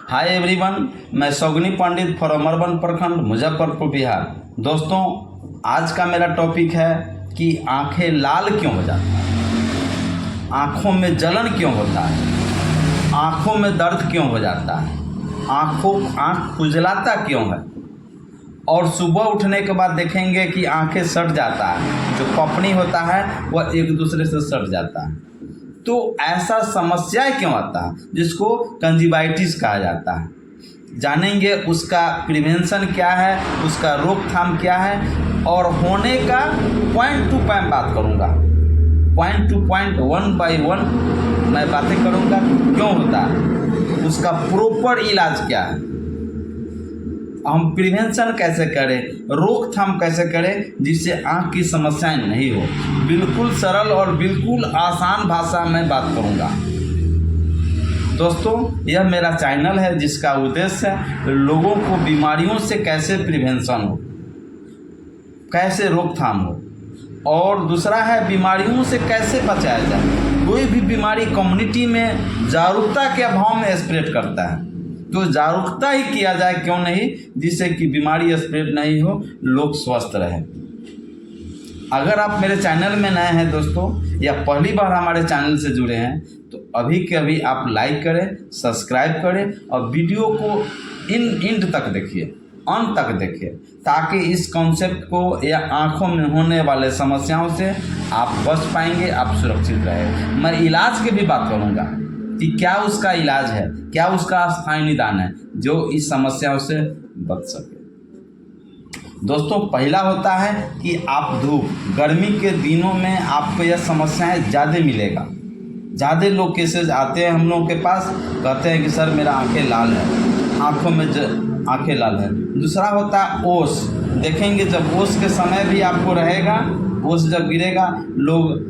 Hi everyone, मैं सौगनी पंडित from urban प्रखंड मुजफ्फरपुर बिहार। दोस्तों, आज का मेरा टॉपिक है कि आंखें लाल क्यों हो जाती हैं, आँखों में जलन क्यों होता है, आँखों में दर्द क्यों हो जाता है, आँख खुजलाता क्यों है, और सुबह उठने के बाद देखेंगे कि आंखें सट जाता है, जो पपनी होता है वह एक दूसरे से सट जाता है। तो ऐसा समस्या क्यों आता है, जिसको कंजक्टिवाइटिस कहा जाता है। जानेंगे उसका प्रिवेंशन क्या है, उसका रोकथाम क्या है, और होने का पॉइंट टू पॉइंट बात करूँगा, point two point, one by one मैं बातें करूँगा क्यों होता है, उसका प्रॉपर इलाज क्या है, हम प्रिवेंशन कैसे करें, रोकथाम कैसे करें, जिससे आँख की समस्याएं नहीं हो। बिल्कुल सरल और बिल्कुल आसान भाषा में बात करूंगा। दोस्तों, यह मेरा चैनल है जिसका उद्देश्य है लोगों को बीमारियों से कैसे प्रिवेंशन हो, कैसे रोकथाम हो, और दूसरा है बीमारियों से कैसे बचाया जाए। कोई भी बीमारी कम्युनिटी में जागरूकता के अभाव में स्प्रेड करता है, तो जागरूकता ही किया जाए क्यों नहीं, जिससे कि बीमारी स्प्रेड नहीं हो, लोग स्वस्थ रहें। अगर आप मेरे चैनल में नए हैं दोस्तों, या पहली बार हमारे चैनल से जुड़े हैं, तो अभी के अभी आप लाइक करें, सब्सक्राइब करें और वीडियो को इंड तक देखिए, अंत तक देखिए, ताकि इस कॉन्सेप्ट को या आँखों में होने वाले समस्याओं से आप बच पाएंगे, आप सुरक्षित रहें। मैं इलाज की भी बात करूँगा कि क्या उसका इलाज है, क्या उसका स्थायी निदान है, जो इस समस्याओं से बच सके। दोस्तों, पहला होता है कि आप धूप, गर्मी के दिनों में आपको यह समस्याएं ज़्यादा मिलेगा। ज़्यादा लोग केसेज आते हैं हम लोगों के पास, कहते हैं कि सर मेरा आंखें लाल है, आँखों में आंखें लाल है। दूसरा होता है ओस, देखेंगे जब ओस के समय भी आपको रहेगा, ओस जब गिरेगा, लोग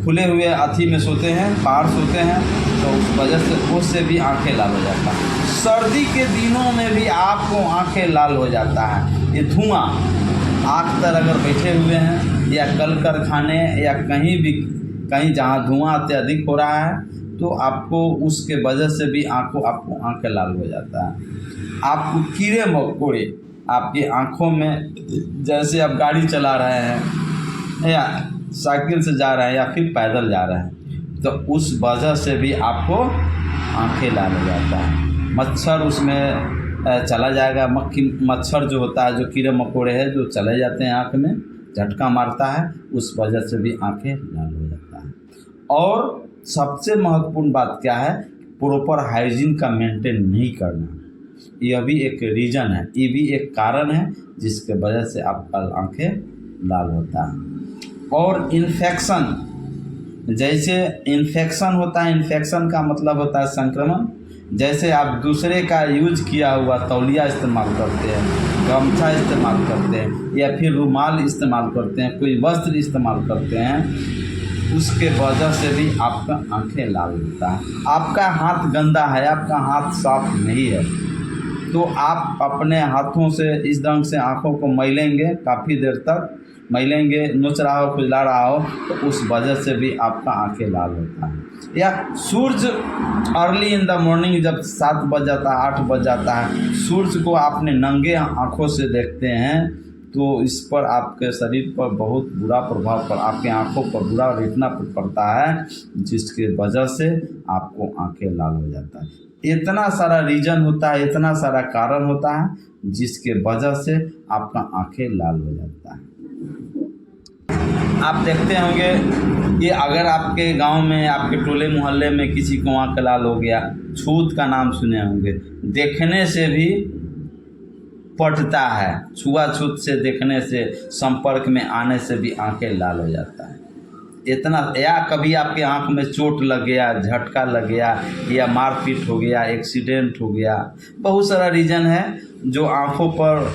खुले हुए अथी में सोते हैं, बाहर सोते हैं, तो उस वजह से उससे भी आंखें लाल हो जाता है। सर्दी के दिनों में भी आपको आंखें लाल हो जाता है। ये धुआं, आग तर अगर बैठे हुए हैं या कल कारखाने या कहीं जहाँ धुआं अत्यधिक हो रहा है, तो आपको उसके वजह से भी आपको आंखें लाल हो जाता है। आपको कीड़े मकोड़े आपकी आँखों में, जैसे आप गाड़ी चला रहे हैं या साइकिल से जा रहे हैं या फिर पैदल जा रहे हैं, तो उस वजह से भी आपको आंखें लाल हो जाता है। मच्छर उसमें चला जाएगा, मच्छर जो होता है, जो कीड़े मकोड़े हैं जो चले जाते हैं आँख में, झटका मारता है, उस वजह से भी आंखें लाल हो जाता है। और सबसे महत्वपूर्ण बात क्या है, प्रॉपर हाइजीन का मेंटेन नहीं करना, यह भी एक रीज़न है, ये भी एक कारण है जिसके वजह से आपका आंखें लाल होता है। और इन्फेक्शन, जैसे इन्फेक्शन होता है, इन्फेक्शन का मतलब होता है संक्रमण। जैसे आप दूसरे का यूज किया हुआ तौलिया इस्तेमाल करते हैं, गमछा इस्तेमाल करते हैं, या फिर रुमाल इस्तेमाल करते हैं, कोई वस्त्र इस्तेमाल करते हैं, उसके वजह से भी आपका आंखें लाल होता है। आपका हाथ गंदा है, आपका हाथ साफ नहीं है, तो आप अपने हाथों से इस ढंग से आँखों को मलेंगे, काफ़ी देर तक मलेंगे, नोच रहा हो, खुजला रहा हो, तो उस वजह से भी आपका आंखें लाल होता है। या सूरज अर्ली इन द मॉर्निंग, जब 7 बज जाता है, 8 बज जाता है, सूरज को आपने नंगे आँखों से देखते हैं, तो इस पर आपके शरीर पर बहुत बुरा प्रभाव आपके आँखों पर बुरा रेटिना पर पड़ता है, जिसके वजह से आपको आंखें लाल हो जाता है। इतना सारा रीज़न होता है, इतना सारा कारण होता है, जिसके वजह से आपका आंखें लाल हो जाता है। आप देखते होंगे कि अगर आपके गांव में, आपके टोले मोहल्ले में किसी को आंख लाल हो गया, छूत का नाम सुने होंगे, देखने से भी पड़ता है, छुआछूत से, देखने से, संपर्क में आने से भी आंखें लाल हो जाता है। इतना, या कभी आपके आंख में चोट लग गया, झटका लग गया, या मारपीट हो गया, एक्सीडेंट हो गया, बहुत सारा रीज़न है जो आंखों पर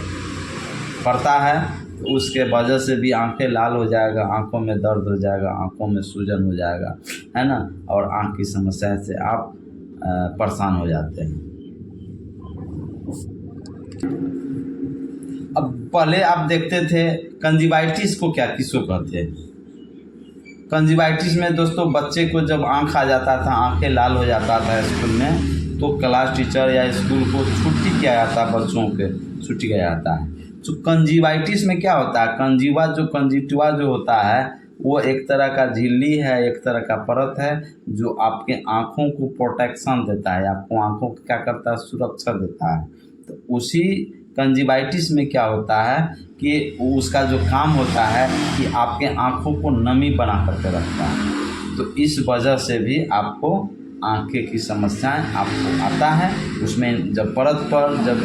पड़ता है, उसके वजह से भी आंखें लाल हो जाएगा, आंखों में दर्द हो जाएगा, आंखों में सूजन हो जाएगा, है ना, और आंख की समस्या से आप परेशान हो जाते हैं। अब पहले आप देखते थे कंजक्टिवाइटिस को किसको कहते हैं। कंजक्टिवाइटिस में दोस्तों, बच्चे को जब आँख आ जाता था, आंखें लाल हो जाता था स्कूल में, तो क्लास टीचर या स्कूल को छुट्टी किया जाता है, बच्चों के छुट्टी किया जाता है। तो कंजीवाइटिस में क्या होता है, कंजिटिवा जो होता है वो एक तरह का झिल्ली है, एक तरह का परत है जो आपके आँखों को प्रोटेक्शन देता है, आपको आँखों को क्या करता है, सुरक्षा देता है। तो उसी कंजिवाइटिस में क्या होता है कि उसका जो काम होता है कि आपके आँखों को नमी बना करके रखता है। तो इस वजह से भी आपको आँखें की समस्याएं आपको आता है। उसमें जब परत पर जब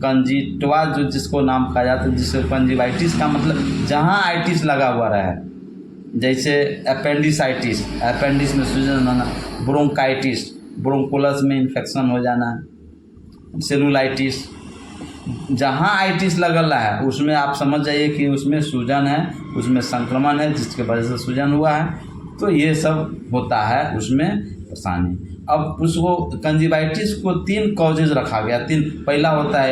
कंजिटिवा जो जिसको नाम कहा जाता है, जिसको कंजिवाइटिस का मतलब जहाँ आइटिस लगा हुआ रहे, जैसे अपेंडिसाइटिस, अपेंडिस में सूजन होना, ब्रोंकाइटिस, ब्रोंकोलस में इन्फेक्शन हो जाना, सेलुलाइटिस, जहाँ आइटिस लगल है उसमें आप समझ जाइए कि उसमें सूजन है, उसमें संक्रमण है जिसके वजह से सूजन हुआ है। तो ये सब होता है उसमें परेशानी। अब उसको कंजिवाइटिस को 3 कॉजेज रखा गया, 3। पहला होता है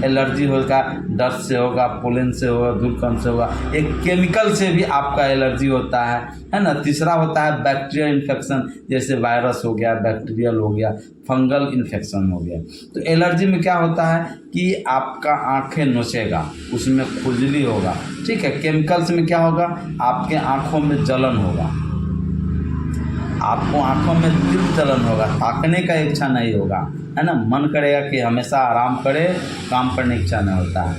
एलर्जी होगा, डस्ट से होगा, पोलन से होगा, धूलकण से होगा, एक केमिकल से भी आपका एलर्जी होता है ना। तीसरा होता है बैक्टीरियल इन्फेक्शन, जैसे वायरस हो गया, बैक्टीरियल हो गया, फंगल इन्फेक्शन हो गया। तो एलर्जी में क्या होता है कि आपका आँखें नोचेगा, उसमें खुजली होगा, ठीक है। केमिकल्स में क्या होगा, आपके आँखों में जलन होगा, आपको आँखों में तीव्र जलन होगा, ताकने का इच्छा नहीं होगा, है ना। मन करेगा कि हमेशा आराम करे, काम करने की इच्छा नहीं होता है।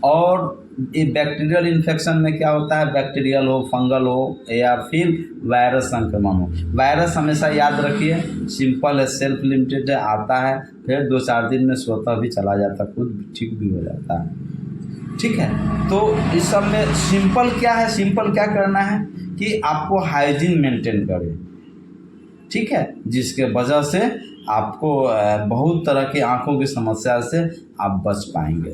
और ये बैक्टीरियल इन्फेक्शन में क्या होता है, बैक्टीरियल हो, फंगल हो या फिर वायरस संक्रमण हो। वायरस हमेशा याद रखिए सिंपल है, सेल्फ लिमिटेड है, आता है फिर 2-4 दिन में स्वतः भी चला जाता है, खुद ठीक भी हो जाता है, ठीक है। तो इस सब में सिंपल क्या है, सिंपल क्या करना है कि आपको हाइजीन मेंटेन करें, ठीक है, जिसके वजह से आपको बहुत तरह की आँखों की समस्या से आप बच पाएंगे।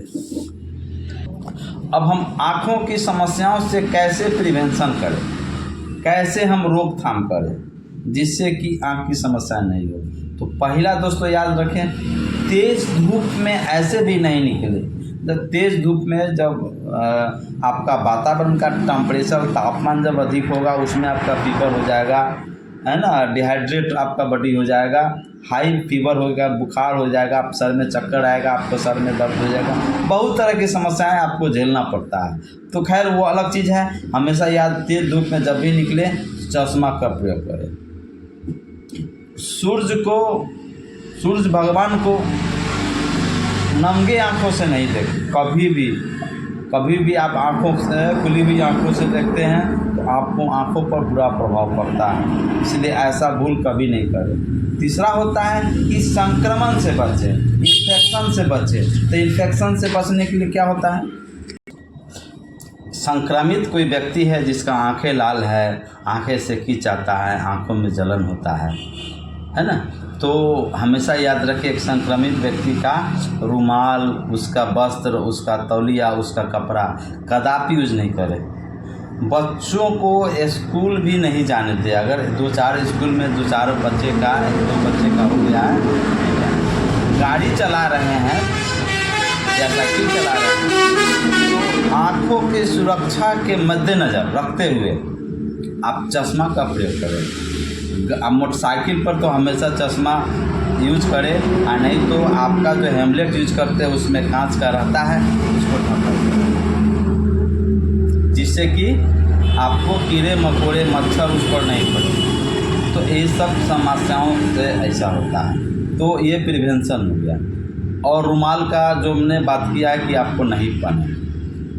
अब हम आँखों की समस्याओं से कैसे प्रिवेंशन करें, कैसे हम रोकथाम करें जिससे कि आँख की समस्या नहीं हो। तो पहला दोस्तों याद रखें, तेज़ धूप में ऐसे भी नहीं निकले। जब तेज़ धूप में जब आपका वातावरण का टेम्परेचर, तापमान जब अधिक होगा, उसमें आपका फीवर हो जाएगा, है ना, डिहाइड्रेट आपका बॉडी हो जाएगा, हाई फीवर होगा, बुखार हो जाएगा, आप सर में चक्कर आएगा, आपको सर में दर्द हो जाएगा, बहुत तरह की समस्याएं आपको झेलना पड़ता है। तो खैर वो अलग चीज़ है। हमेशा याद, तेज धूप में जब भी निकले चश्मा का प्रयोग करें। सूर्य भगवान को नंगे आँखों से नहीं देखें, कभी भी आप आँखों से, खुली हुई आँखों से देखते हैं तो आपको आँखों पर बुरा प्रभाव पड़ता है, इसलिए ऐसा भूल कभी नहीं करें। तीसरा होता है कि संक्रमण से बचें, इन्फेक्शन से बचें। तो इन्फेक्शन से बचने के लिए क्या होता है, संक्रमित कोई व्यक्ति है जिसका आँखें लाल है, आँखें से कीच आता है, आँखों में जलन होता है ना, तो हमेशा याद रखिए एक संक्रमित व्यक्ति का रुमाल, उसका वस्त्र, उसका तौलिया, उसका कपड़ा कदापि यूज नहीं करें। बच्चों को स्कूल भी नहीं जाने दे। अगर 2-4 स्कूल में 2-4 बच्चे का, 1-2 बच्चे का हो गया है, गाड़ी चला रहे हैं या साइकिल चला रहे हैं, तो आँखों की सुरक्षा के मद्देनज़र रखते हुए आप चश्मा का प्रयोग करें। आप मोटरसाइकिल पर तो हमेशा चश्मा यूज करें, और नहीं तो आपका जो हेमलेट यूज करते हैं उसमें कांच का रहता है, उसको ढका दें, जिससे कि आपको कीड़े मकोड़े मच्छर उस पर नहीं पड़े। तो ये सब समस्याओं से ऐसा होता है, तो ये प्रिवेंशन हो गया। और रुमाल का जो हमने बात किया है कि आपको नहीं पहने।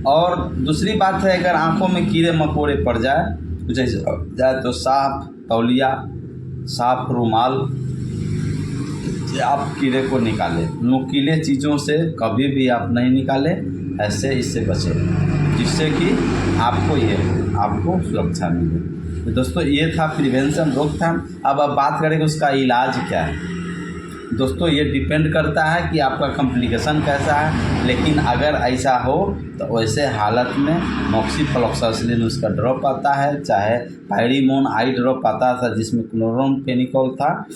और दूसरी बात है, अगर आँखों में कीड़े मकोड़े पड़ जाए, कुछ जाए, तो साफ तौलिया, साफ रुमाल, आप कीड़े को निकालें। नुकीले चीज़ों से कभी भी आप नहीं निकालें, ऐसे इससे बचें, जिससे कि आपको सुरक्षा मिले। तो दोस्तों ये था प्रिवेंशन, रोकथाम। अब बात करेंगे उसका इलाज क्या है। दोस्तों ये डिपेंड करता है कि आपका कॉम्प्लिकेशन कैसा है, लेकिन अगर ऐसा हो तो वैसे हालत में मॉक्सिफ्लॉक्सासिलिन उसका ड्रॉप आता है, चाहे पायरिमोन आई ड्रॉप आता था जिसमें क्लोरोमफेनिकोल था,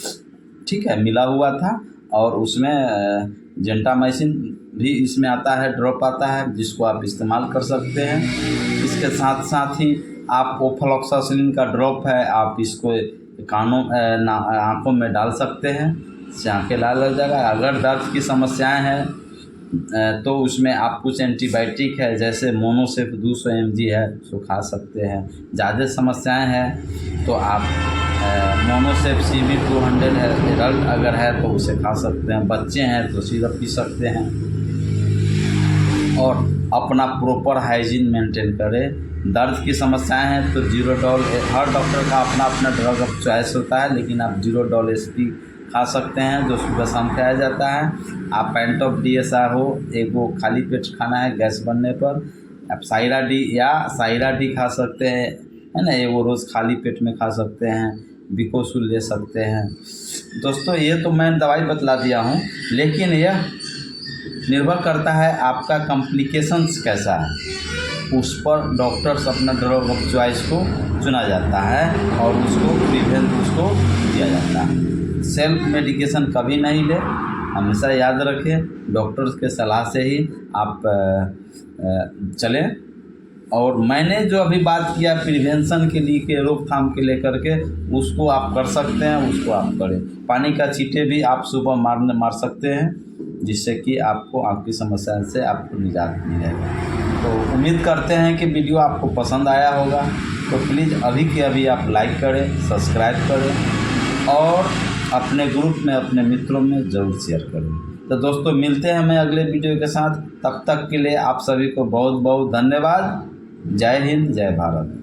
ठीक है, मिला हुआ था, और उसमें जेंटामाइसिन भी इसमें आता है, ड्रॉप आता है, जिसको आप इस्तेमाल कर सकते हैं। इसके साथ साथ ही आप ओफ्लॉक्सासिलिन का ड्रॉप है, आप इसको कानों आँखों में डाल सकते हैं। इससे आँखें लाल लग जाएगा। अगर दर्द की समस्याएं हैं तो उसमें आप कुछ एंटीबायोटिक है, जैसे मोनोसेफ 200 mg है, उसको खा सकते हैं। ज़्यादा समस्याएं हैं तो आप मोनोसेफ CB 200 है, एडल्ट अगर है तो उसे खा सकते हैं। बच्चे हैं तो सिरप पी सकते हैं। और अपना प्रॉपर हाइजीन मेंटेन करें। दर्द की समस्याएं हैं तो जीरोडॉल, हर डॉक्टर का अपना अपना ड्रग ऑफ चॉइस होता है, लेकिन आप जीरोडॉल SP खा सकते हैं, जो सुबह शाम खाया जाता है। आप पेंटॉप DSR हो, एक वो खाली पेट खाना है गैस बनने पर। आप साइरा डी खा सकते हैं, है ना, ये वो रोज़ खाली पेट में खा सकते हैं। बिकोसूल ले सकते हैं। दोस्तों ये तो मैं दवाई बतला दिया हूँ, लेकिन यह निर्भर करता है आपका कॉम्प्लिकेशंस कैसा है, उस पर डॉक्टर्स अपना ड्रग ऑफ चॉइस को चुना जाता है और उसको दिया जाता है। सेल्फ मेडिकेशन कभी नहीं ले, हमेशा याद रखें डॉक्टर्स के सलाह से ही आप चलें। और मैंने जो अभी बात किया प्रिवेंशन के लिए के रोकथाम के लेकर के, उसको आप कर सकते हैं, उसको आप करें। पानी का छींटे भी आप सुबह मार सकते हैं, जिससे कि आपको आँख की समस्या से आपको निजात मिलेगा। तो उम्मीद करते हैं कि वीडियो आपको पसंद आया होगा। तो प्लीज़ अभी के अभी आप लाइक करें, सब्सक्राइब करें और अपने ग्रुप में, अपने मित्रों में ज़रूर शेयर करें। तो दोस्तों मिलते हैं हमें अगले वीडियो के साथ। तब तक के लिए आप सभी को बहुत बहुत धन्यवाद। जय हिंद, जय भारत।